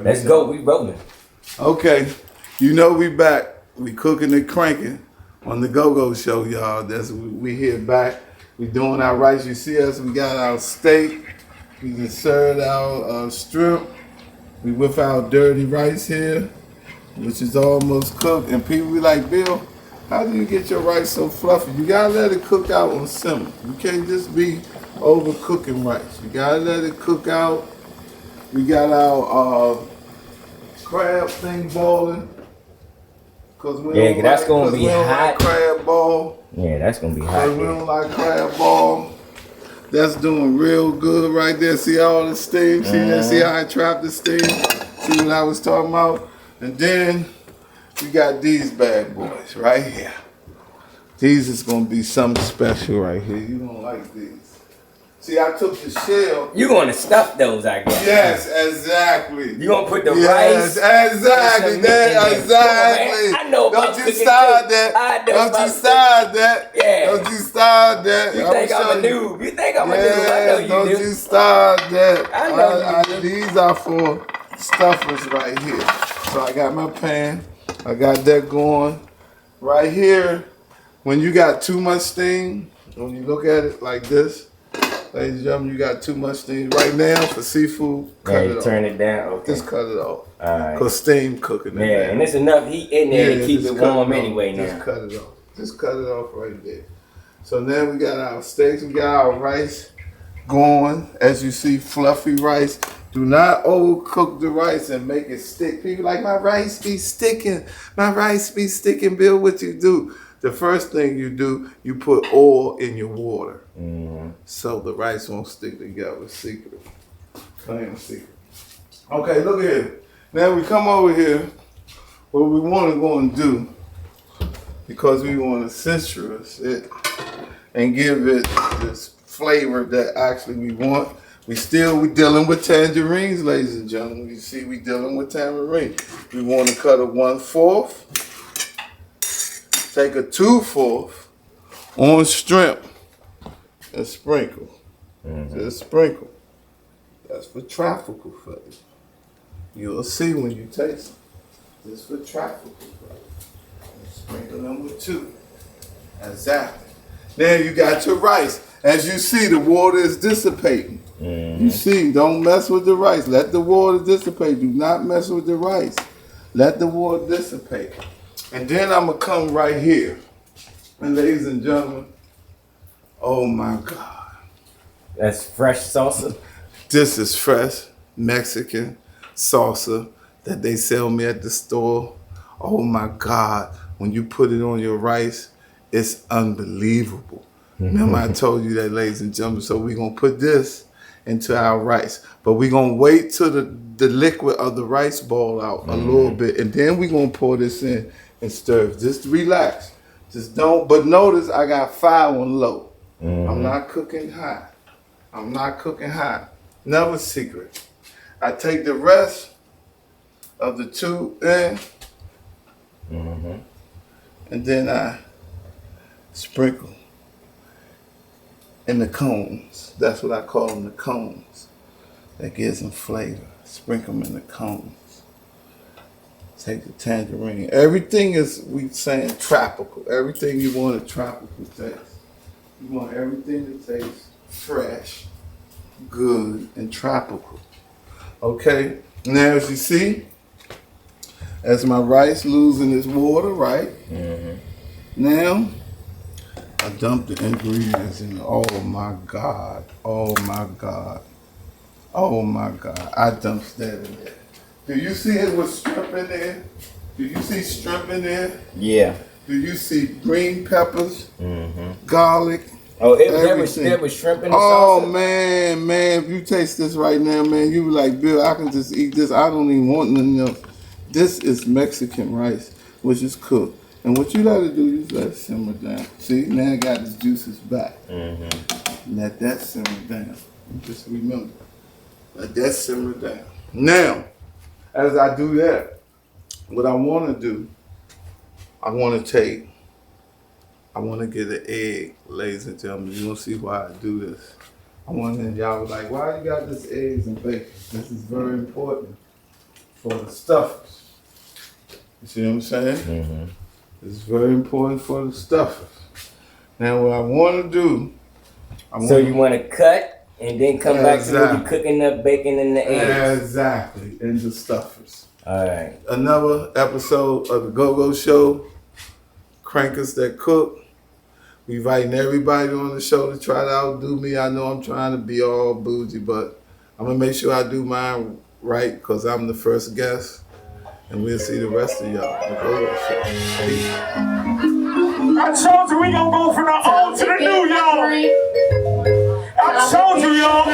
Let's go. We rolling. Okay, you know we back. We cooking and cranking on the Go-Go Show, y'all. We here back. We doing our rice. You see us. We got our steak. We just served our strip. We with our dirty rice here, which is almost cooked. And people be like, Bill, how do you get your rice so fluffy? You gotta let it cook out on simmer. You can't just be overcooking rice. You gotta let it cook out. We got our crab thing boiling. Cause we Yeah, don't that's like, gonna be hot. Like crab ball. Yeah, that's gonna be hot. Cause we don't like crab ball. That's doing real good right there. See all the steam? See that? See how I trapped the steam? See what I was talking about? And then we got these bad boys right here. These is gonna be something special right here. You don't like these. See, I took the shell. You gonna stuff those, I guess. Yes, exactly. You gonna put the yes, rice. Exactly. Exactly. I know about Don't you start that. Don't you start that. Yeah. Don't you start that. You think I'm a noob. You think I'm a noob. I know you don't do. you start that. I know you do. These are for stuffers right here. So I got my pan. I got that going. Right here, when you got too much steam, when you look at it like this, ladies and gentlemen, you got too much steam. Right now, for seafood, cut it off. Turn it down. Okay. Just cut it off. Alright. Because steam cooking it. Yeah, and there's enough heat in there to keep it warm anyway now. Just cut it off. Just cut it off right there. So now we got our steaks, we got our rice going. As you see, fluffy rice. Do not overcook the rice and make it stick. People like, my rice be sticking. My rice be sticking. Bill, what you do? The first thing you do, you put oil in your water. So the rice won't stick together. Secret. Plain secret. Okay, look here. Now we come over here. What we want to go and do, because we want to citrus it and give it this flavor that actually we want. We dealing with tangerines, ladies and gentlemen. You see, we dealing with tangerine. We want to cut a 1/4. Take a 2/4 on shrimp and sprinkle. Just sprinkle. That's for tropical flavor. You'll see when you taste it. Just for tropical flavor. And sprinkle them with 2. Exactly. Now you got your rice. As you see, the water is dissipating. You see, don't mess with the rice. Let the water dissipate. Do not mess with the rice. Let the water dissipate. And then I'm going to come right here. And ladies and gentlemen, oh my God. That's fresh salsa? This is fresh Mexican salsa that they sell me at the store. Oh my God. When you put it on your rice, it's unbelievable. Remember I told you that, ladies and gentlemen. So we're going to put this into our rice. But we're going to wait till the liquid of the rice boil out a little bit. And then we're going to pour this in and stir. Just relax. Just don't. But notice I got fire on low. I'm not cooking hot. I'm not cooking hot. Another secret. I take the rest of the 2 in. And then I sprinkle in the cones. That's what I call them, the cones. That gives them flavor. Sprinkle them in the cones. Take the tangerine. Everything is, we saying tropical. Everything you want a tropical taste. You want everything to taste fresh, good, and tropical. Okay? Now as you see, as my rice losing its water, right? Now, I dump the ingredients in. Oh my God. Oh my God. Oh my God. I dumped that in there. Do you see it with shrimp in there? Do you see shrimp in there? Yeah. Do you see green peppers, garlic? Oh, there was shrimp in the salsa? Oh man, if you taste this right now, man, you be like, Bill, I can just eat this. I don't even want nothing else. This is Mexican rice, which is cooked. And what you gotta do, you just let it simmer down. See, now I got the juices back. Let that simmer down. Just remember, let that simmer down. Now, as I do that, what I wanna do, I wanna get an egg, ladies and gentlemen. You're gonna see why I do this. I want to, y'all was like, why you got this eggs and bacon? This is very important. for the stuffers. You see what I'm saying? Mm-hmm. It's very important for the stuffers. Now, what I want to do, So you want to cut and then come back to when you Exactly. cooking up bacon in the eggs. Exactly, in the stuffers. All right. Another episode of the Go-Go Show, Crankers That Cook. We inviting everybody on the show to try to outdo me. I know I'm trying to be all bougie, but I'm going to make sure I do mine right because I'm the first guest. And we'll see the rest of y'all on the Go-Go Show. Peace. I told you we gonna go from the old to the new, y'all. I told you, y'all.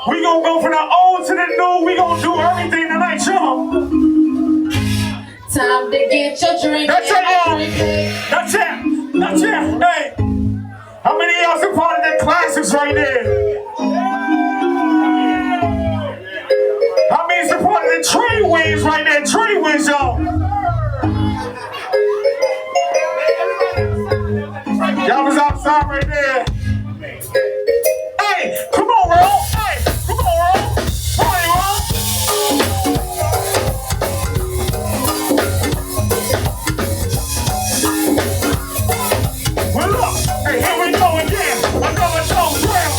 We gonna go from the old to the new. We gonna do everything tonight, y'all. Time to get your drink. That's it, y'all. That's it. That's it. Hey, how many of y'all are part of the classics right there? How many support the trade winds right there? Trade winds, y'all. Y'all was outside right there. Hey, come on, Ro. Hey, come on, Ro. Hey, Ro. Well, look. Hey, here we go again. Another show drill.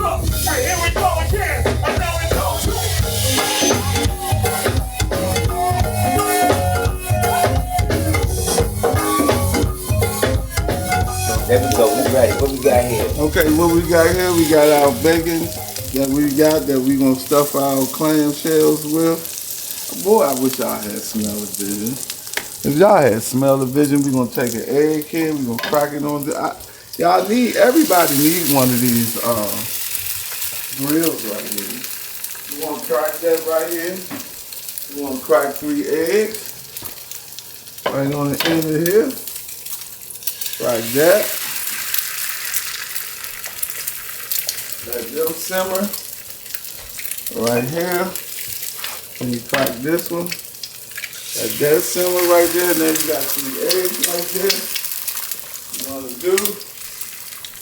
Look. Hey, here we go again. Another show drill. There we go. We ready. What we got here? Okay, what we got here? We got our bacon that we gonna stuff our clam shells with. Boy, I wish y'all had smell-o-vision. If y'all had smell-o-vision, we gonna take an egg here. We gonna crack it on everybody need one of these grills right here. You wanna crack that right here? You wanna crack 3 eggs right on the end of here. Crack that. Let them simmer right here. And you crack this one. Let that simmer right there. Then you got 3 eggs right there. You want to do.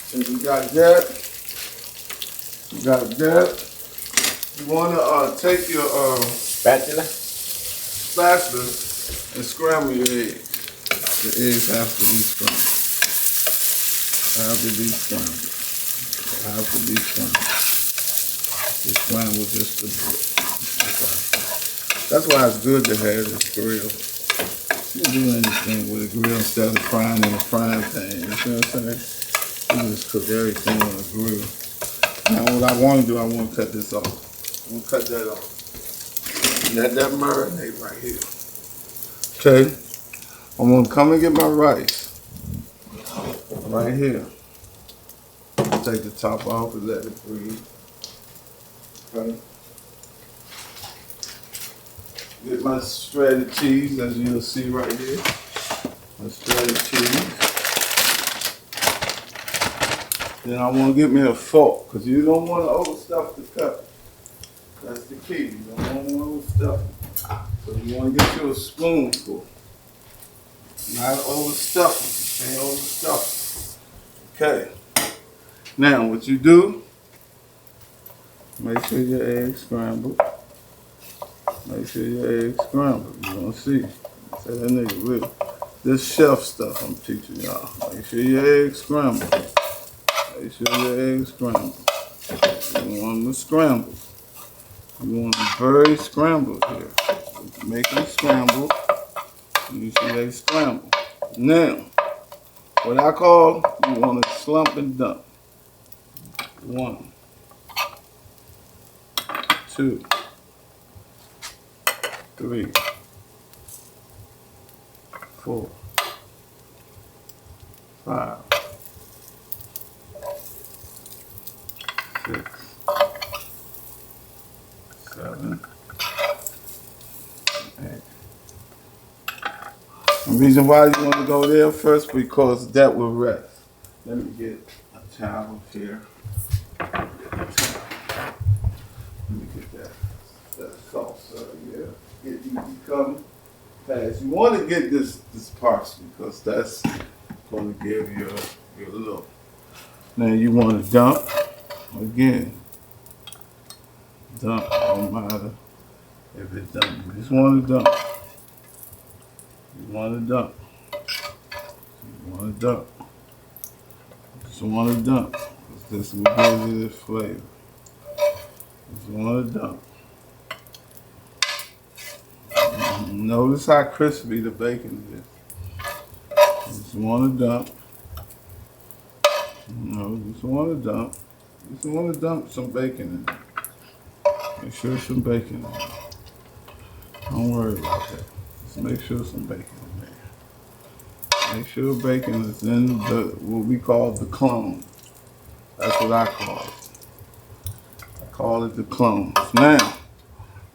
Since you got that, you want to take your Spatula? spatula and scramble your eggs. The eggs have to be scrambled. Just scramble just a bit. Okay. That's why it's good to have this grill. You can do anything with a grill instead of frying in a frying pan. You see what I'm saying? You can just cook everything on a grill. Now what I want to do, I want to cut this off. I'm going to cut that off. Let that marinate right here. Okay? I'm going to come and get my rice. Right here. Take the top off and let it breathe. Okay. Get my shredded cheese, as you'll see right here. My shredded cheese. Then I want to get me a fork, because you don't want to overstuff the cup. That's the key. You don't want to overstuff it. So you want to get you a spoonful. Not overstuff it. You can't overstuff it. Okay. Now, what you do, make sure your eggs scrambled. Make sure your eggs scrambled. You're going to see. Say that nigga real. This chef stuff I'm teaching y'all. Make sure your eggs scrambled. Make sure your eggs scrambled. You want them to scramble. You want them very scrambled here. Make them scramble. You see they scramble. Now, what I call, you want to slump and dump. 1, 2, 3, 4, 5, 6, 7, 8. The reason why you want to go there first, because that will rest. Let me get a towel here. Let me get that salsa, yeah. Get you become fast. You want to get this parsley because that's going to give your Get a little. Now you want to dump again. Dump, don't matter if it's dump. You just want to dump. You want to dump. You want to dump. Just want to dump. This will give you this flavor. Just want to dump. Notice how crispy the bacon is. Just want to dump. No, just want to dump. Just want to dump some bacon in there. Make sure some bacon in there. Don't worry about that. Just make sure some bacon in there. Make sure bacon is in what we call the clone. That's what I call it. I call it the clones. Now,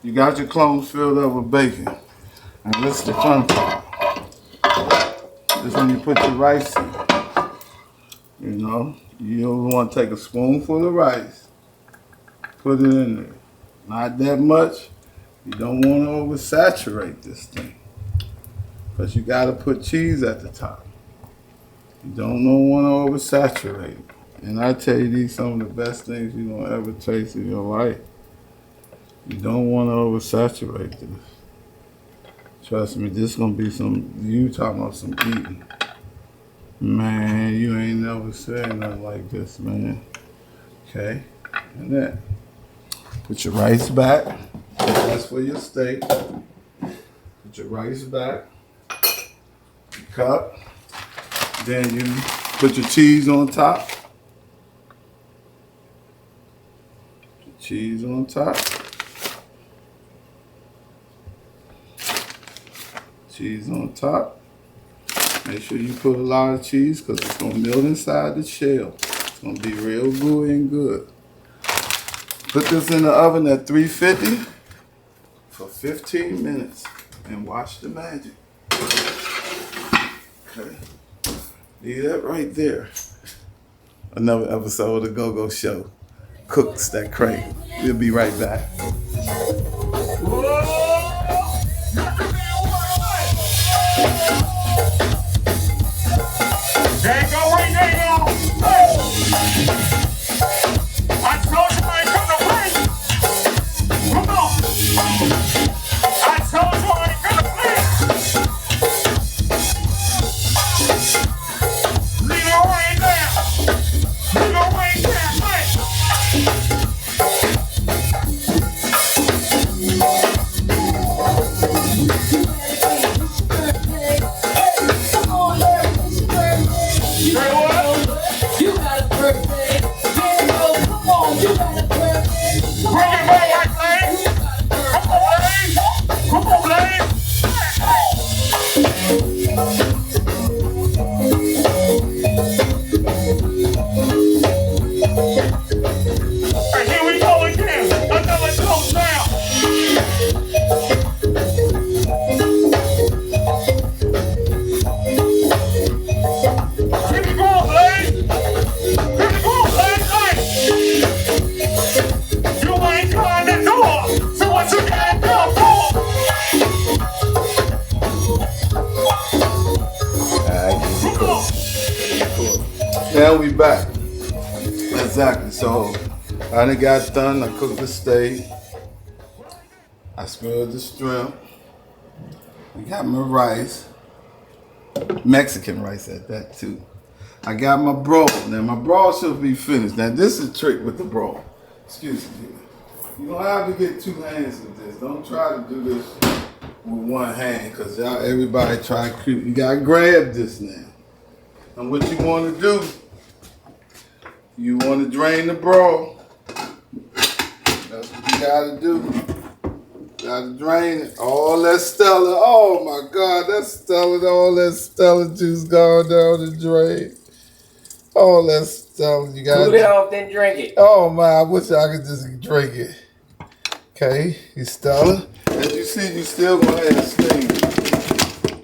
you got your clones filled up with bacon. And this is the fun part. This is when you put your rice in. You know, you want to take a spoonful of rice, put it in there. Not that much. You don't want to oversaturate this thing. Because you got to put cheese at the top. You don't want to oversaturate it. And I tell you, these some of the best things you're going to ever taste in your life. You don't want to oversaturate this. Trust me, this is going to be you talking about some eating. Man, you ain't never said nothing like this, man. Okay, and then put your rice back. That's for your steak. Put your rice back. Your cup. Then you put your cheese on top. Cheese on top. Cheese on top. Make sure you put a lot of cheese because it's going to melt inside the shell. It's going to be real gooey and good. Put this in the oven at 350 for 15 minutes and watch the magic. Okay. Leave that right there. Another episode of the Go-Go Show. Cooks that crave. We'll be right back. There you go, right there you go. Hey. I told you I ain't come to play. Come on. I told you I ain't come to play. Leave it right there. Leave it right there. Hey. Now we back. Exactly. So I done got done. I cooked the steak. I spilled the shrimp. I got my rice. Mexican rice at that too. I got my broth. Now my broth should be finished. Now this is the trick with the broth. Excuse me. You don't have to get two hands with this. Don't try to do this with one hand because y'all everybody try to creep. You gotta grab this now. And what you want to do, you want to drain the broth. That's what you gotta do. You gotta drain it. All that Stella, oh my God, that's Stella, all that Stella juice going down the drain. All that Stella, you gotta cool it off, then drink it. Oh man, I wish I could just drink it. Okay, you Stella. As you see, you still gonna have a steam.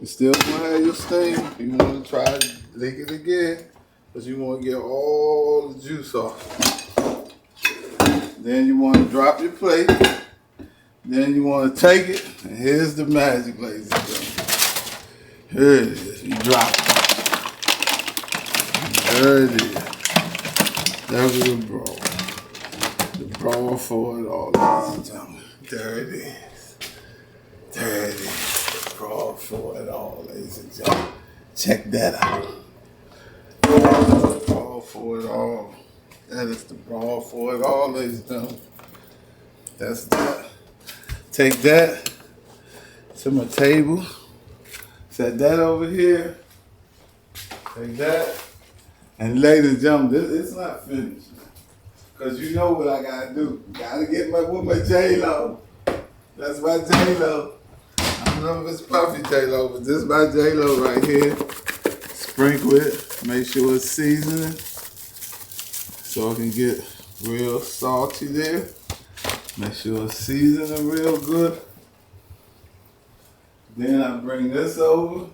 You still gonna have your steam. You wanna try to lick it again, because you wanna get all the juice off. Then you wanna drop your plate. Then you wanna take it, and here's the magic, ladies and gentlemen. Here it is, you drop it. There it is. That was the brawl. The brawl for it all, ladies and gentlemen. There it is. There it is. The brawl for it all, ladies and gentlemen. Check that out. The brawl for it all. That is the brawl for it all, ladies and gentlemen. That's that. Take that to my table. Set that over here. Take that. And ladies and gentlemen, it's not finished. Because you know what I gotta do. Gotta get with my J-Lo. That's my J-Lo. I don't know if it's Puffy J-Lo, but this is my J-Lo right here. Sprinkle it. Make sure it's seasoning. So it can get real salty there. Make sure it's seasoning real good. Then I bring this over.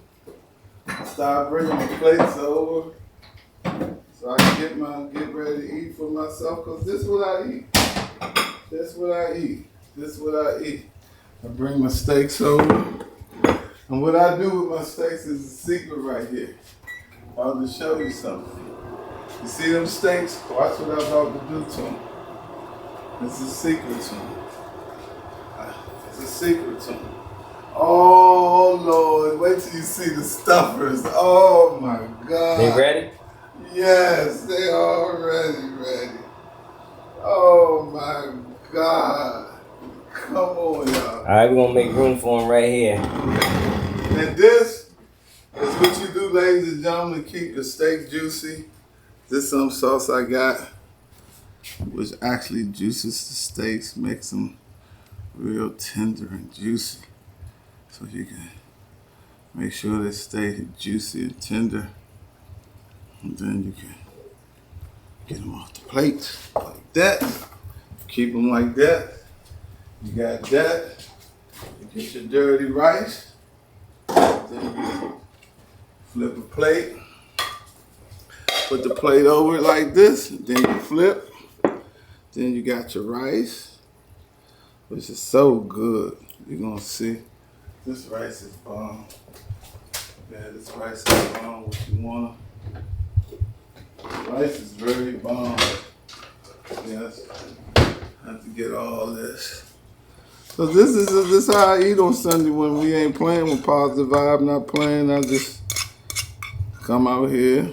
I start bringing the plates over. So I can get ready to eat for myself, because this is what I eat. This is what I eat. This is what I eat. I bring my steaks over. And what I do with my steaks is a secret right here. I'll just show you something. You see them steaks? Watch what I'm about to do to them. It's a secret to them. It's a secret to them. Oh, Lord. Wait till you see the stuffers. Oh, my God. They ready? Yes, they are ready. Oh, my God. Come on, y'all. All right, we're going to make room for them right here. And this is what you do, ladies and gentlemen, to keep the steak juicy. This is some sauce I got, which actually juices the steaks, makes them real tender and juicy. So you can make sure they stay juicy and tender. And then you can get them off the plate like that. Keep them like that. You got that. You get your dirty rice. Then you flip a plate. Put the plate over it like this. Then you flip. Then you got your rice, which is so good. You're going to see. This rice is bomb. Yeah, this rice is bomb. What you want. Rice is very bomb. Yes. I have to get all this. So this is how I eat on Sunday when we ain't playing with Positive Vibe, not playing. I just come out here,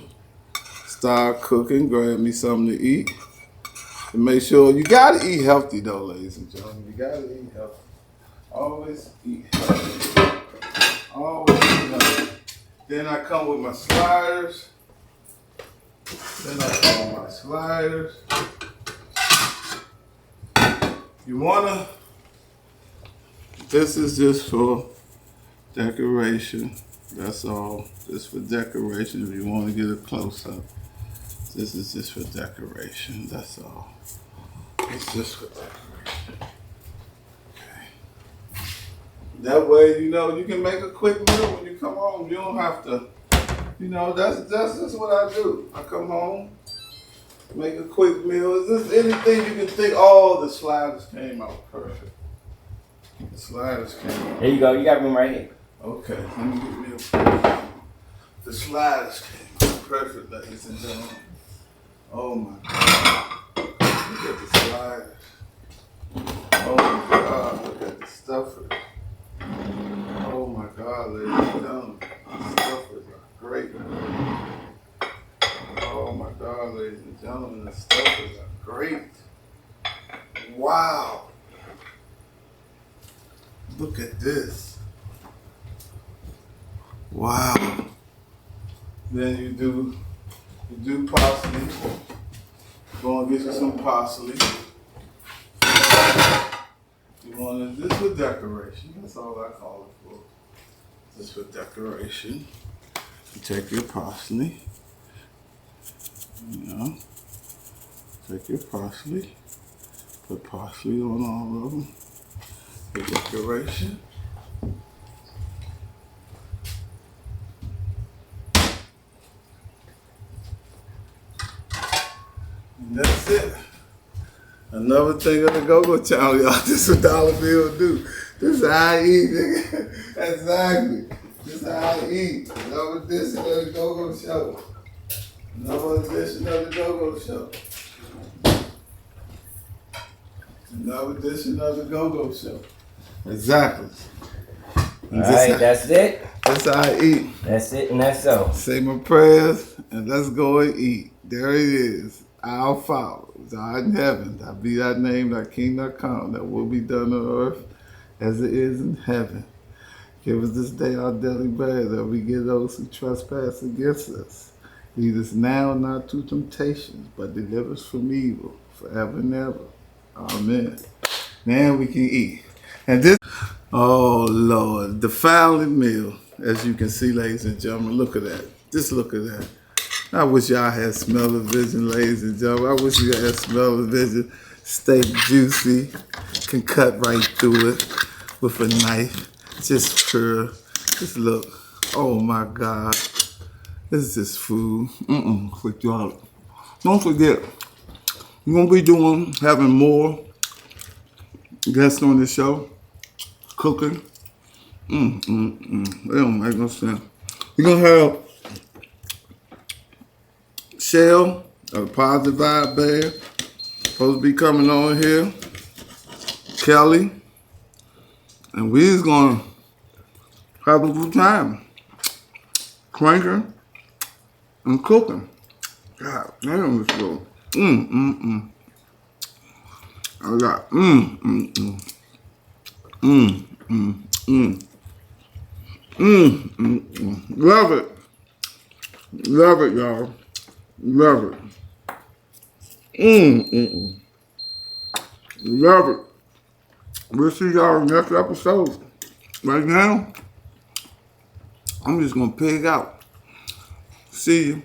start cooking, grab me something to eat. And make sure you gotta eat healthy though, ladies and gentlemen. You gotta eat healthy. Always eat healthy. Always eat healthy. Then I come with my sliders. You wanna, this is just for decoration. That's all. Just for decoration. If you want to get a close up, this is just for decoration. That's all. It's just for decoration. Okay. That way, you know, you can make a quick meal when you come home. You don't have to, you know, that's just what I do. I come home, make a quick meal. Is this anything you can think? Oh, the sliders came out perfect. The sliders came out. There you go. You got room right here. Okay, let me get me a plate. The sliders came out perfect, ladies and gentlemen. Oh my God. Look at the sliders. Oh my God, look at the stuffers. Oh my God, ladies and gentlemen. The stuffers are great. Oh my God, ladies and gentlemen, the stuffers are great. Wow. Look at this. Wow. Then you do parsley. Go and get you some parsley. You want this for decoration. That's all I call it for. Just for decoration. You take your parsley. You know. Take your parsley. Put parsley on all of them. For decoration. And that's it. Another thing on the Go-Go channel, y'all. This is what Dollar Bill do. This is how I eat, nigga. Exactly. This is how I eat. Another this is the Go-Go show. Another edition of the Go-Go Show. Another edition of the Go-Go Show. Exactly. Alright, that's it. That's how I eat. That's it and that's all. Say my prayers and let's go and eat. There it is. Our Father, who art in heaven, thy be thy name, thy kingdom come, that will be done on earth as it is in heaven. Give us this day our daily bread, that we give those who trespass against us. Lead us now not to temptations, but deliver us from evil, forever and ever. Amen. Now we can eat. And this, oh Lord, the defiling meal, as you can see, ladies and gentlemen. Look at that. Just look at that. I wish y'all had smell-o-vision, ladies and gentlemen. I wish you had smell-o-vision. Steak juicy, can cut right through it with a knife. Just pure. Just look. Oh my God. This is just food. With y'all. Don't forget, we're gonna be having more guests on the show. Cooking. It don't make no sense. We're gonna have Shell, a Positive Vibe Band, supposed to be coming on here. Kelly. And we is gonna have a good time. Cranking and cooking. God damn, this good. I got Love it. Love it, y'all. Love it. Love it. We'll see y'all in the next episode. Right now, I'm just gonna pig out. See you.